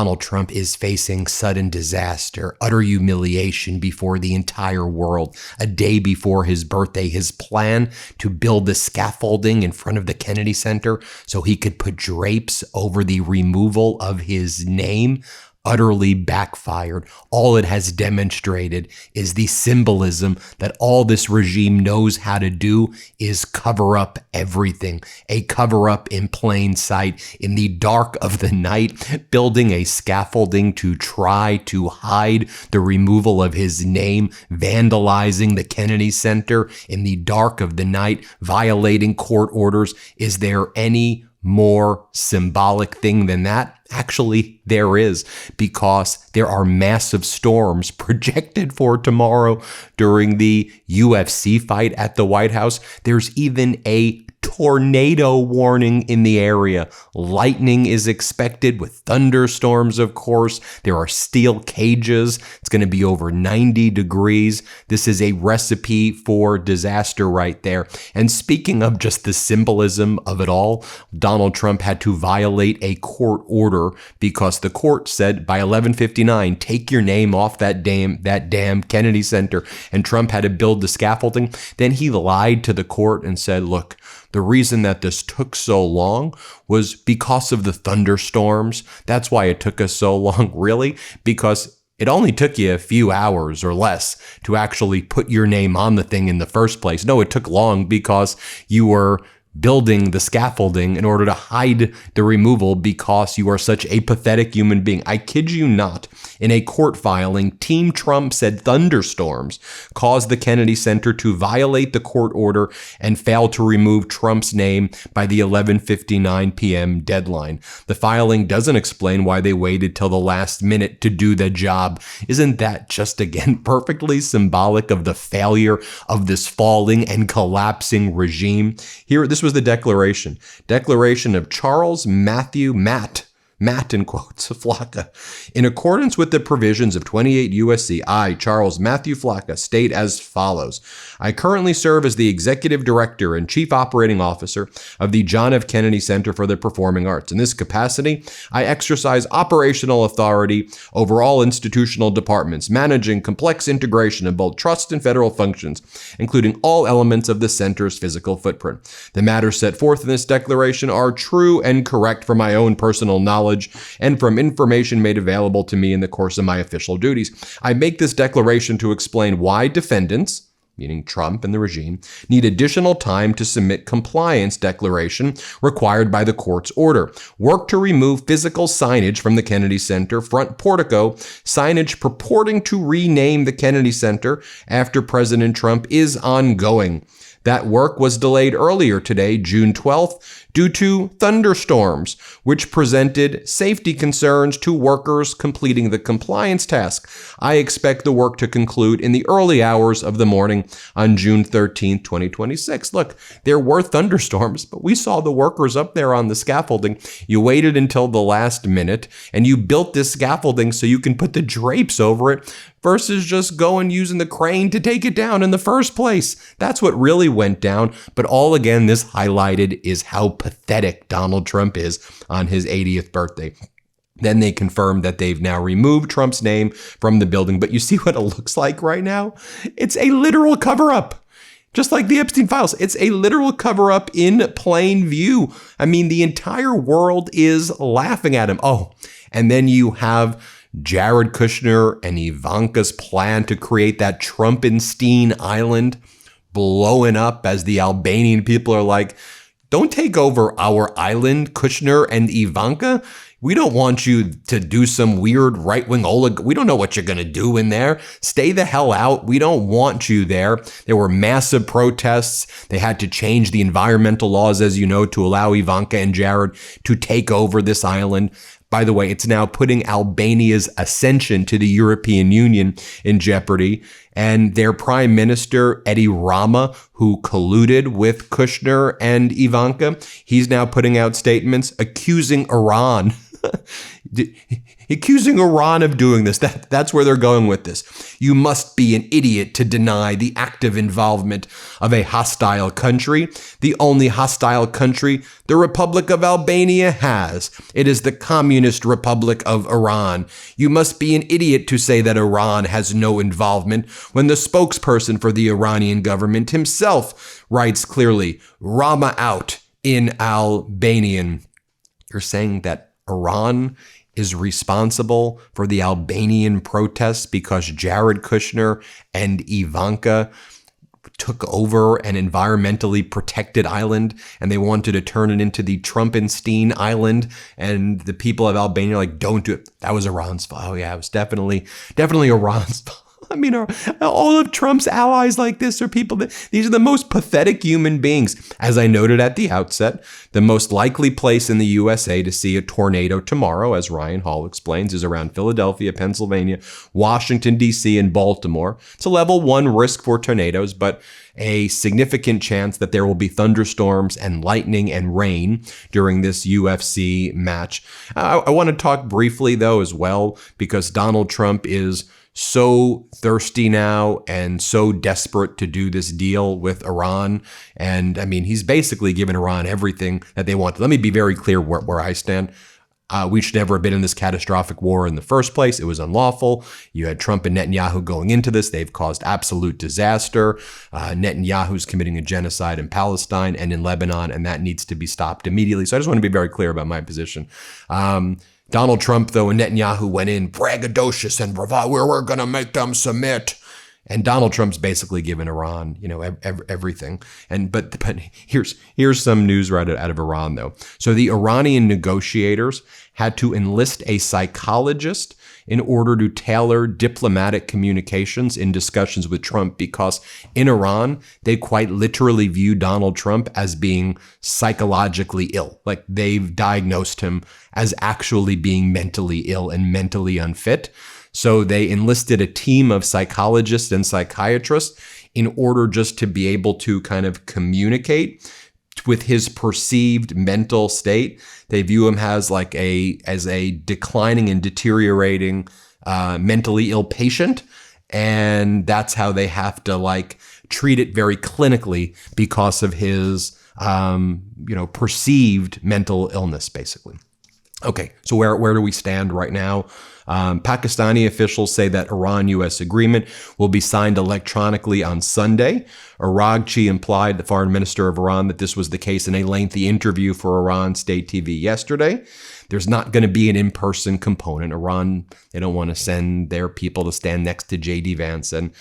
Donald Trump is facing sudden disaster, utter humiliation before the entire world. A day before his birthday, his plan to build the scaffolding in front of the Kennedy Center so he could put drapes over the removal of his name utterly backfired. All it has demonstrated is the symbolism that all this regime knows how to do is cover up everything. A cover up in plain sight, in the dark of the night, building a scaffolding to try to hide the removal of his name, vandalizing the Kennedy Center in the dark of the night, violating court orders. Is there any more symbolic thing than that? Actually, there is, because there are massive storms projected for tomorrow during the UFC fight at the White House. There's even a tornado warning in the area. Lightning is expected with thunderstorms, of course. There are steel cages. It's going to be over 90 degrees. This is a recipe for disaster right there. And speaking of just the symbolism of it all, Donald Trump had to violate a court order because the court said by 11:59, take your name off that damn Kennedy Center. And Trump had to build the scaffolding. Then he lied to the court and said, look, the reason that this took so long was because of the thunderstorms. That's why it took us so long, really, because it only took you a few hours or less to actually put your name on the thing in the first place. No, it took long because you were building the scaffolding in order to hide the removal because you are such a pathetic human being. I kid you not. In a court filing, Team Trump said thunderstorms caused the Kennedy Center to violate the court order and fail to remove Trump's name by the 11:59 p.m. deadline. The filing doesn't explain why they waited till the last minute to do the job. Isn't that just, again, perfectly symbolic of the failure of this falling and collapsing regime? Here, this was the declaration of Charles Matthew Matt in quotes, Flocka. In accordance with the provisions of 28 U.S.C., I, Charles Matthew Flocka, state as follows. I currently serve as the Executive Director and Chief Operating Officer of the John F. Kennedy Center for the Performing Arts. In this capacity, I exercise operational authority over all institutional departments, managing complex integration of both trust and federal functions, including all elements of the center's physical footprint. The matters set forth in this declaration are true and correct from my own personal knowledge and from information made available to me in the course of my official duties. I make this declaration to explain why defendants, meaning Trump and the regime, need additional time to submit compliance declaration required by the court's order. Work to remove physical signage from the Kennedy Center front portico, signage purporting to rename the Kennedy Center after President Trump, is ongoing. That work was delayed earlier today, June 12th, due to thunderstorms, which presented safety concerns to workers completing the compliance task. I expect the work to conclude in the early hours of the morning on June 13th, 2026. Look, there were thunderstorms, but we saw the workers up there on the scaffolding. You waited until the last minute, and you built this scaffolding so you can put the drapes over it versus just going using the crane to take it down in the first place. That's what really went down. But all again, this highlighted is how pathetic Donald Trump is on his 80th birthday. Then they confirmed that they've now removed Trump's name from the building. But you see what it looks like right now? It's a literal cover-up. Just like the Epstein files, it's a literal cover-up in plain view. I mean, the entire world is laughing at him. Oh, and then you have Jared Kushner and Ivanka's plan to create that Trumpenstein Island blowing up as the Albanian people are like, don't take over our island, Kushner and Ivanka. We don't want you to do some weird right-wing oligarch. We don't know what you're going to do in there. Stay the hell out. We don't want you there. There were massive protests. They had to change the environmental laws, as you know, to allow Ivanka and Jared to take over this island. By the way, it's now putting Albania's ascension to the European Union in jeopardy. And their prime minister, Edi Rama, who colluded with Kushner and Ivanka, he's now putting out statements accusing Iran. accusing Iran of doing this. That's where they're going with this. You must be an idiot to deny the active involvement of a hostile country. The only hostile country the Republic of Albania has. It is the Communist Republic of Iran. You must be an idiot to say that Iran has no involvement when the spokesperson for the Iranian government himself writes clearly, Rama out in Albanian. You're saying that Iran is responsible for the Albanian protests because Jared Kushner and Ivanka took over an environmentally protected island and they wanted to turn it into the Trumpenstein island, and the people of Albania are like, don't do it. That was Iran's fault. Oh yeah, it was definitely Iran's fault. I mean, all of Trump's allies like this are people these are the most pathetic human beings. As I noted at the outset, the most likely place in the USA to see a tornado tomorrow, as Ryan Hall explains, is around Philadelphia, Pennsylvania, Washington, D.C., and Baltimore. It's a level 1 risk for tornadoes, but a significant chance that there will be thunderstorms and lightning and rain during this UFC match. I want to talk briefly, though, as well, because Donald Trump is so thirsty now and so desperate to do this deal with Iran. And I mean, he's basically given Iran everything that they want. Let me be very clear where I stand. We should never have been in this catastrophic war in the first place. It was unlawful. You had Trump and Netanyahu going into this. They've caused absolute disaster. Netanyahu's committing a genocide in Palestine and in Lebanon, and that needs to be stopped immediately. So I just want to be very clear about my position. Donald Trump, though, and Netanyahu went in braggadocious and bravado. We're going to make them submit. And Donald Trump's basically given Iran, everything. But here's some news right out of Iran, though. So the Iranian negotiators had to enlist a psychologist in order to tailor diplomatic communications in discussions with Trump, because in Iran, they quite literally view Donald Trump as being psychologically ill. Like, they've diagnosed him as actually being mentally ill and mentally unfit. So they enlisted a team of psychologists and psychiatrists in order just to be able to kind of communicate with his perceived mental state. They view him as a declining and deteriorating mentally ill patient. And that's how they have to treat it very clinically because of his perceived mental illness, basically. Okay, so where do we stand right now? Pakistani officials say that Iran-U.S. agreement will be signed electronically on Sunday. Araghchi implied, the foreign minister of Iran, that this was the case in a lengthy interview for Iran state TV yesterday. There's not going to be an in-person component. Iran, they don't want to send their people to stand next to J.D. Vance and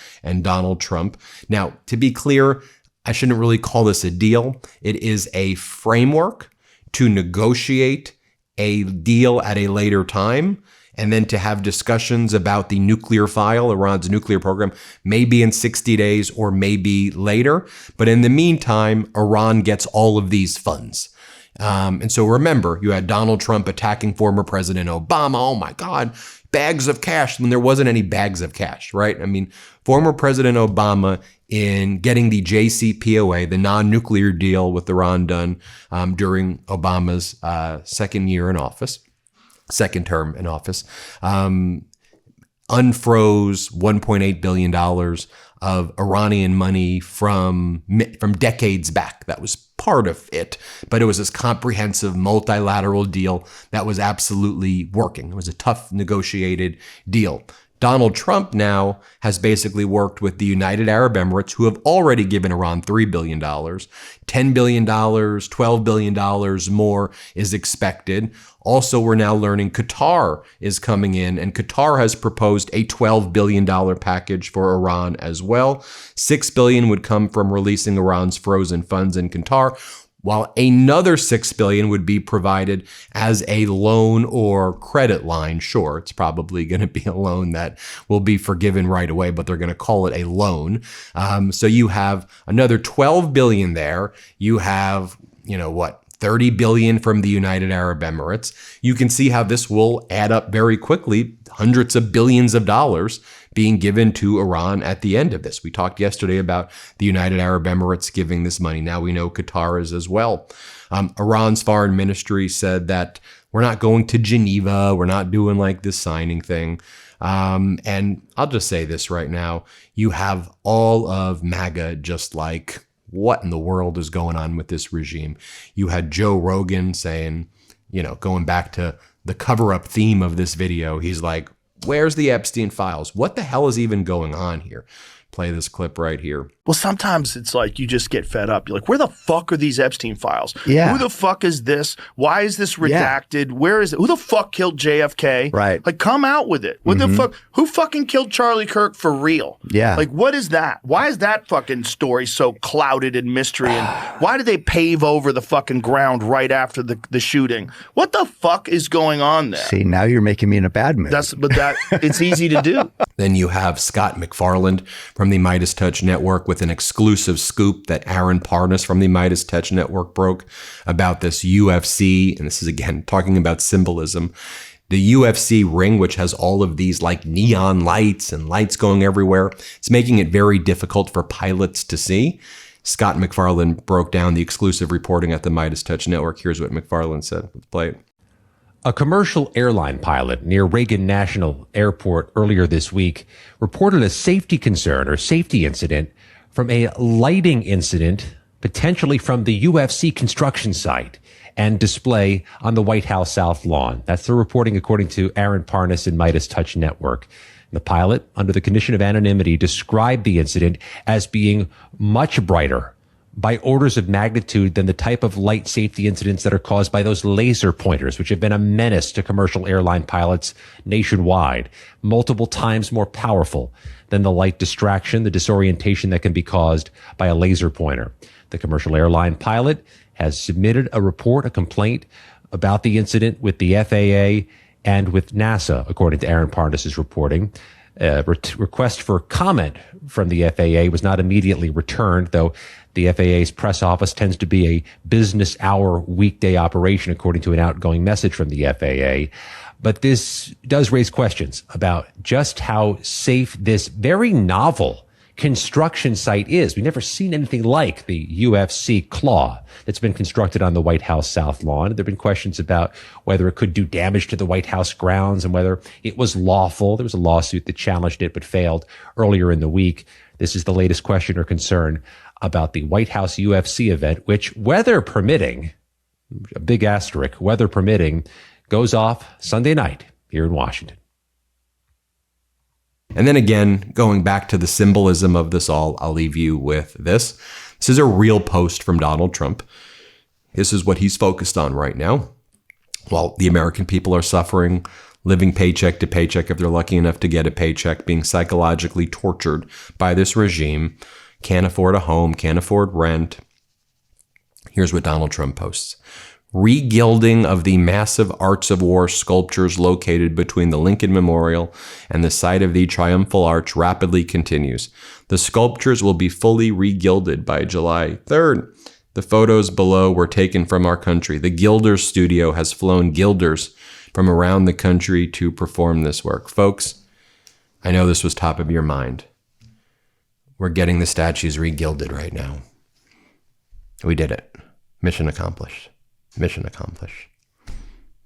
Donald Trump. Now, to be clear, I shouldn't really call this a deal. It is a framework to negotiate a deal at a later time, and then to have discussions about the nuclear file, Iran's nuclear program, maybe in 60 days or maybe later. But in the meantime, Iran gets all of these funds. And so remember, you had Donald Trump attacking former President Obama. Oh my God, bags of cash, when there wasn't any bags of cash, right? I mean, former President Obama, in getting the JCPOA, the non-nuclear deal with Iran done during Obama's second term in office, unfroze $1.8 billion of Iranian money from decades back. That was part of it, but it was this comprehensive multilateral deal that was absolutely working. It was a tough negotiated deal. Donald Trump now has basically worked with the United Arab Emirates, who have already given Iran $3 billion. $10 billion, $12 billion more is expected. Also, we're now learning Qatar is coming in, and Qatar has proposed a $12 billion package for Iran as well. $6 billion would come from releasing Iran's frozen funds in Qatar, while another $6 billion would be provided as a loan or credit line. Sure, it's probably going to be a loan that will be forgiven right away, but they're going to call it a loan. So you have another $12 billion there. You have, $30 billion from the United Arab Emirates. You can see how this will add up very quickly, hundreds of billions of dollars being given to Iran at the end of this. We talked yesterday about the United Arab Emirates giving this money. Now we know Qatar is as well. Iran's foreign ministry said that We're not going to Geneva. We're not doing like this signing thing. And I'll just say this right now. You have all of MAGA just like, what in the world is going on with this regime? You had Joe Rogan saying, you know, going back to the cover-up theme of this video, he's like, where's the Epstein files? What the hell is even going on here? Play this clip right here. Well, sometimes it's like you just get fed up. You're like, where the fuck are these Epstein files? Yeah. Who the fuck is this? Why is this redacted? Where is it? Who the fuck killed JFK? Right. Like, come out with it. What the fuck? Who fucking killed Charlie Kirk for real? Yeah. Like, what is that? Why is that fucking story so clouded in mystery? And why did they pave over the fucking ground right after the shooting? What the fuck is going on there? See, now you're making me in a bad mood. It's easy to do. Then you have Scott McFarland from the MeidasTouch Network with an exclusive scoop that Aaron Parnas from the MeidasTouch Network broke about this UFC. And this is, again, talking about symbolism. The UFC ring, which has all of these like neon lights and lights going everywhere, it's making it very difficult for pilots to see. Scott McFarland broke down the exclusive reporting at the MeidasTouch Network. Here's what McFarland said. Let's play it. A commercial airline pilot near Reagan National Airport earlier this week reported a safety concern or safety incident from a lighting incident, potentially from the UFC construction site and display on the White House South Lawn. That's the reporting according to Aaron Parnas in MeidasTouch Network. The pilot, under the condition of anonymity, described the incident as being much brighter by orders of magnitude than the type of light safety incidents that are caused by those laser pointers, which have been a menace to commercial airline pilots nationwide, multiple times more powerful than the light distraction, the disorientation that can be caused by a laser pointer. The commercial airline pilot has submitted a report, a complaint about the incident with the FAA and with NASA, according to Aaron Parnas' reporting. Request for comment from the FAA was not immediately returned, though the FAA's press office tends to be a business hour weekday operation, according to an outgoing message from the FAA. But this does raise questions about just how safe this very novel construction site is. We've never seen anything like the UFC claw that's been constructed on the White House South Lawn. There have been questions about whether it could do damage to the White House grounds and whether it was lawful. There was a lawsuit that challenged it but failed earlier in the week. This is the latest question or concern about the White House UFC event, which, weather permitting, a big asterisk, weather permitting, goes off Sunday night here in Washington. And then again, going back to the symbolism of this all, I'll leave you with this. This is a real post from Donald Trump. This is what he's focused on right now. While the American people are suffering, living paycheck to paycheck, if they're lucky enough to get a paycheck, being psychologically tortured by this regime, can't afford a home, can't afford rent. Here's what Donald Trump posts. Regilding of the massive Arts of War sculptures located between the Lincoln Memorial and the site of the Triumphal Arch rapidly continues. The sculptures will be fully regilded by July 3rd. The photos below were taken from our country. The Gilders studio has flown gilders from around the country to perform this work. Folks, I know this was top of your mind. We're getting the statues regilded right now. We did it. Mission accomplished. Mission accomplished.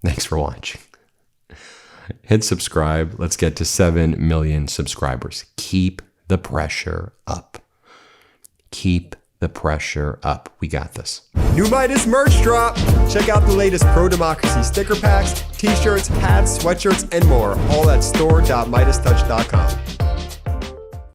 Thanks for watching. Hit subscribe. Let's get to 7 million subscribers. Keep the pressure up. Keep the pressure up. We got this. New Meidas merch drop. Check out the latest pro-democracy sticker packs, t-shirts, hats, sweatshirts, and more. All at store.meidastouch.com.